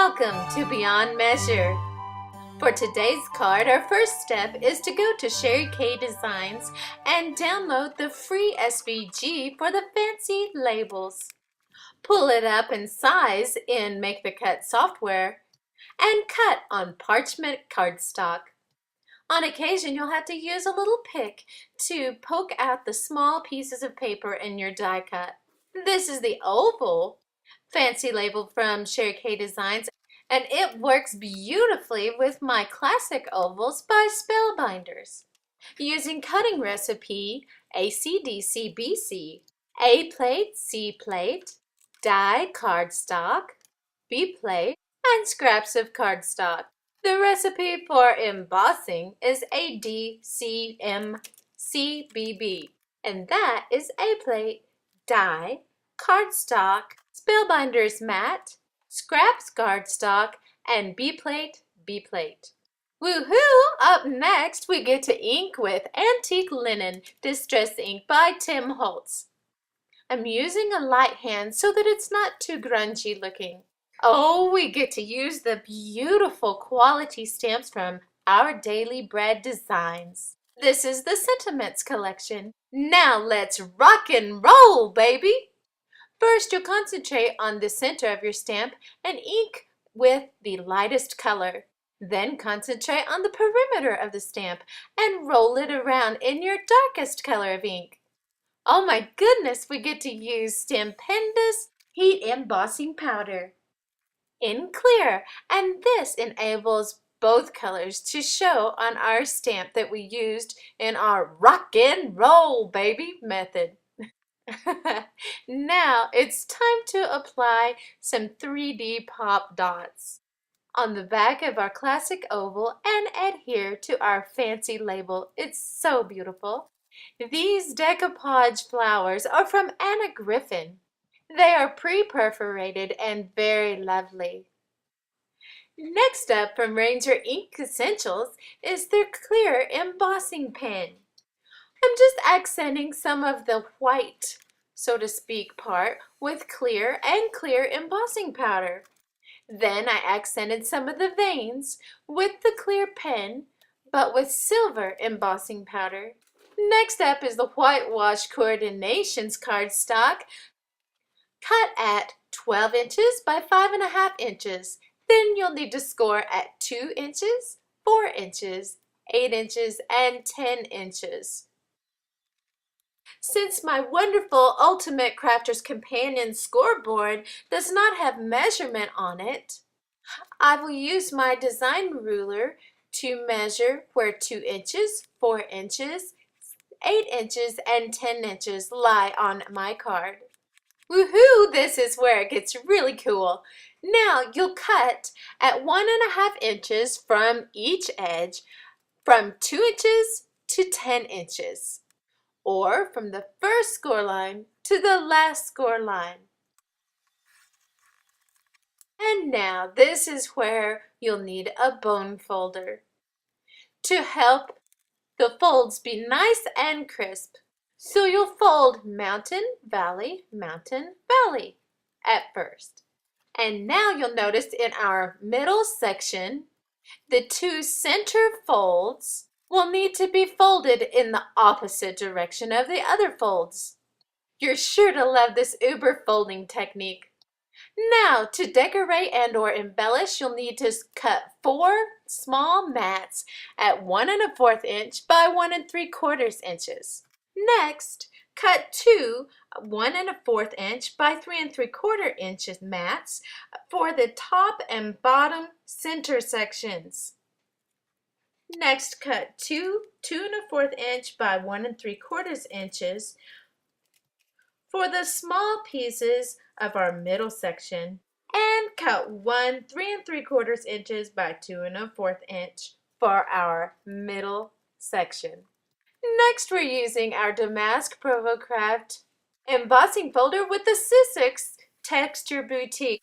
Welcome to Beyond Measure. For today's card, our first step is to go to Sherry K Designs and download the free SVG for the fancy labels. Pull it up in size in Make the Cut software and cut on parchment cardstock. On occasion, you'll have to use a little pick to poke out the small pieces of paper in your die cut. This is the oval fancy label from Sherry K Designs, and it works beautifully with my classic ovals by Spellbinders. Using cutting recipe ACDC-BC, A plate, C plate, die cardstock, B plate, and scraps of cardstock. The recipe for embossing is ADCMCBB, and that is A plate, die, cardstock, Spellbinders mat, scraps cardstock, and B plate, B plate. Woohoo! Up next, we get to ink with Antique Linen Distress Ink by Tim Holtz. I'm using a light hand so that it's not too grungy looking. Oh, we get to use the beautiful quality stamps from Our Daily Bread Designs. This is the Sentiments collection. Now let's rock and roll, baby! First, you'll concentrate on the center of your stamp and ink with the lightest color. Then concentrate on the perimeter of the stamp and roll it around in your darkest color of ink. Oh my goodness, we get to use Stupendous Heat Embossing Powder in clear, and this enables both colors to show on our stamp that we used in our rock and roll baby method. Now it's time to apply some 3D pop dots on the back of our classic oval and adhere to our fancy label. It's so beautiful. These decoupage flowers are from Anna Griffin. They are pre-perforated and very lovely. Next up from Ranger Ink Essentials is their clear embossing pen. I'm just accenting some of the white, so to speak, part with clear embossing powder. Then I accented some of the veins with the clear pen, but with silver embossing powder. Next up is the Whitewash Coordinations cardstock, cut at 12 inches by 5.5 inches. Then you'll need to score at 2 inches, 4 inches, 8 inches, and 10 inches. Since my wonderful Ultimate Crafter's Companion scoreboard does not have measurement on it, I will use my design ruler to measure where 2 inches, 4 inches, 8 inches, and 10 inches lie on my card. Woohoo! This is where it gets really cool. Now you'll cut at 1.5 inches from each edge, from 2 inches to 10 inches. Or from the first score line to the last score line. And now this is where you'll need a bone folder to help the folds be nice and crisp. So you'll fold mountain, valley, mountain, valley at first. And now you'll notice in our middle section, the 2 center folds will need to be folded in the opposite direction of the other folds. You're sure to love this uber folding technique. Now, to decorate and or embellish, you'll need to cut 4 small mats at 1.25 inch by 1.75 inches. Next, cut 2 1.25 inch by 3.75 inches mats for the top and bottom center sections. Next, cut 2 2.25 inch by 1.75 inches for the small pieces of our middle section, and cut 1 3.75 inches by 2.25 inch for our middle section. Next, we're using our Damask Provocraft embossing folder with the Sizzix Texture Boutique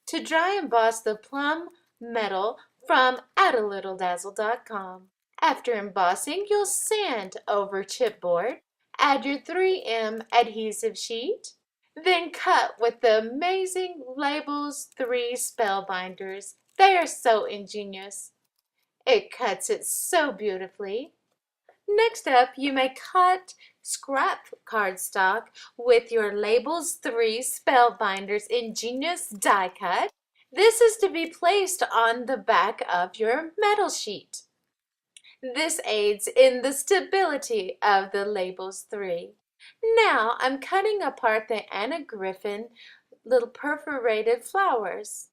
to dry emboss the plum metal from AddALittleDazzle.com. After embossing, you'll sand over chipboard, add your 3M adhesive sheet, Then cut with the amazing Labels 3 Spellbinders. They are so ingenious. It cuts it so beautifully. Next up, you may cut scrap cardstock with your Labels 3 Spellbinders Ingenious die cut. This is to be placed on the back of your metal sheet. This aids in the stability of the Labels 3. Now I'm cutting apart the Anna Griffin little perforated flowers.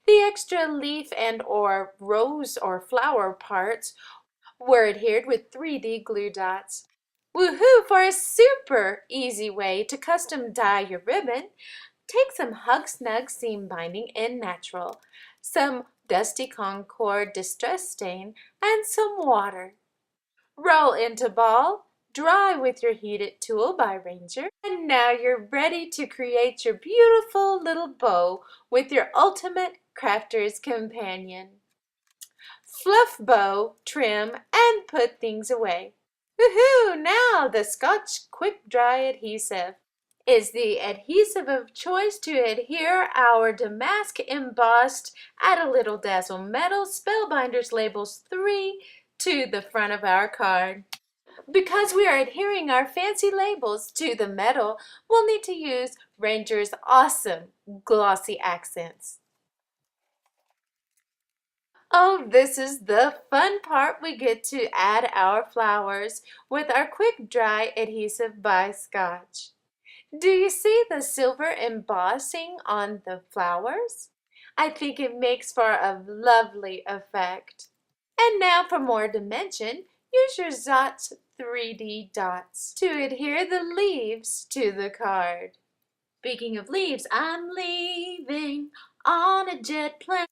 The extra leaf and or rose or flower parts were adhered with 3D glue dots. Woohoo! For a super easy way to custom dye your ribbon, take some Hug Snug seam binding in natural, some Dusty Concord distress stain, and some water. Roll into ball, dry with your heated tool by Ranger, and now you're ready to create your beautiful little bow with your ultimate crafter's companion. Fluff bow, trim, and put things away. Woohoo! Now the Scotch Quick Dry Adhesive is the adhesive of choice to adhere our damask embossed Add a Little Dazzle Metal Spellbinders Labels 3 to the front of our card. Because we are adhering our fancy labels to the metal, we'll need to use Ranger's awesome glossy accents. Oh, this is the fun part. We get to add our flowers with our Quick Dry Adhesive by Scotch. Do you see the silver embossing on the flowers? I think it makes for a lovely effect. And now for more dimension, use your Zotz 3D dots to adhere the leaves to the card. Speaking of leaves, I'm leaving on a jet plane.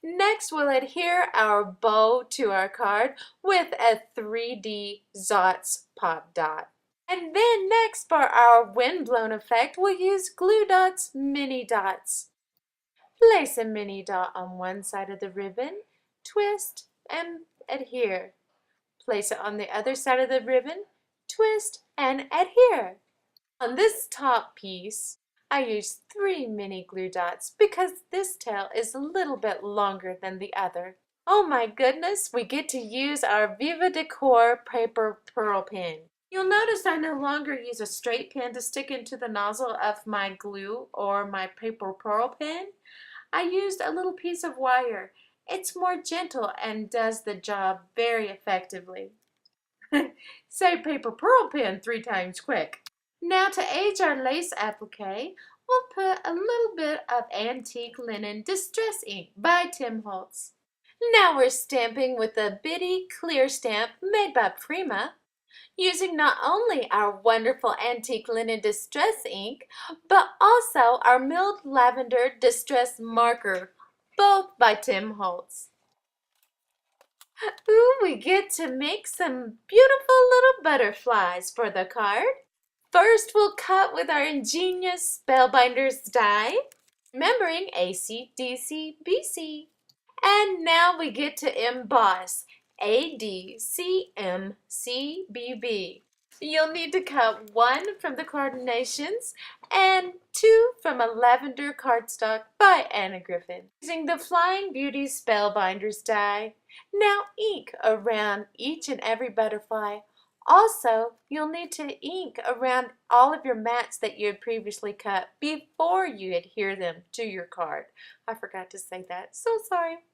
Next, we'll adhere our bow to our card with a 3D Zotz pop dot. And then next, for our windblown effect, we'll use Glue Dot's mini dots. Place a mini dot on one side of the ribbon, twist, and adhere. Place it on the other side of the ribbon, twist, and adhere. On this top piece, I used 3 mini glue dots because this tail is a little bit longer than the other. Oh my goodness, we get to use our Viva Decor paper pearl pen. You'll notice I no longer use a straight pen to stick into the nozzle of my glue or my paper pearl pen. I used a little piece of wire. It's more gentle and does the job very effectively. Say paper pearl pen 3 times quick. Now to age our lace applique, we'll put a little bit of Antique Linen Distress Ink by Tim Holtz. Now we're stamping with a bitty clear stamp made by Prima, using not only our wonderful Antique Linen Distress Ink, but also our Milled Lavender Distress Marker, both by Tim Holtz. Ooh, we get to make some beautiful little butterflies for the card. First, we'll cut with our ingenious Spellbinders die, remembering ACDC BC. And now we get to emboss ADCMCBB. You'll need to cut 1 from the Carnations and 2 from a lavender cardstock by Anna Griffin. Using the Flying Beauty Spellbinders die, now ink around each and every butterfly. Also, you'll need to ink around all of your mats that you had previously cut before you adhere them to your card. I forgot to say that, so sorry.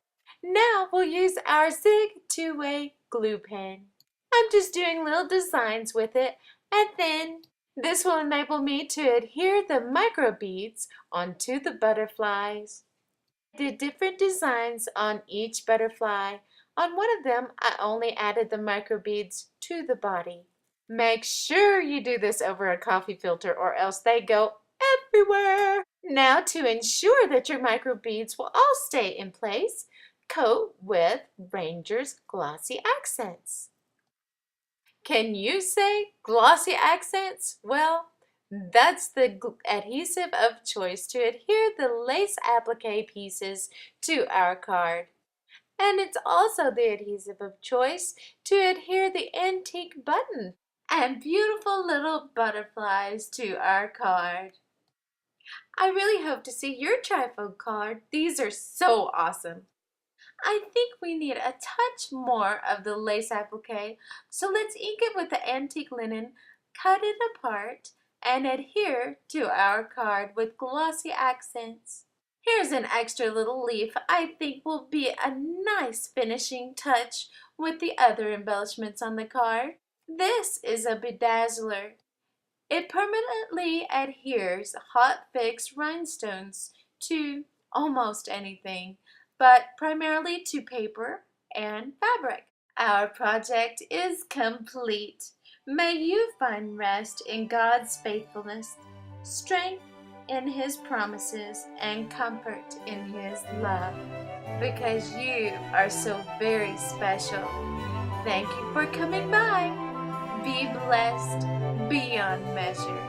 Now we'll use our Zig 2-way glue pen. I'm just doing little designs with it, and then this will enable me to adhere the micro beads onto the butterflies. I did different designs on each butterfly. On one of them, I only added the micro beads to the body. Make sure you do this over a coffee filter or else they go everywhere. Now, to ensure that your micro beads will all stay in place, coat with Ranger's Glossy Accents. Can you say glossy accents? Well, that's the adhesive of choice to adhere the lace applique pieces to our card. And it's also the adhesive of choice to adhere the antique button and beautiful little butterflies to our card. I really hope to see your trifold card. These are so awesome. I think we need a touch more of the lace applique, so let's ink it with the antique linen, cut it apart, and adhere to our card with glossy accents. Here's an extra little leaf I think will be a nice finishing touch with the other embellishments on the card. This is a bedazzler. It permanently adheres hot fix rhinestones to almost anything, but primarily to paper and fabric. Our project is complete. May you find rest in God's faithfulness, strength in His promises, and comfort in His love, because you are so very special. Thank you for coming by. Be blessed beyond measure.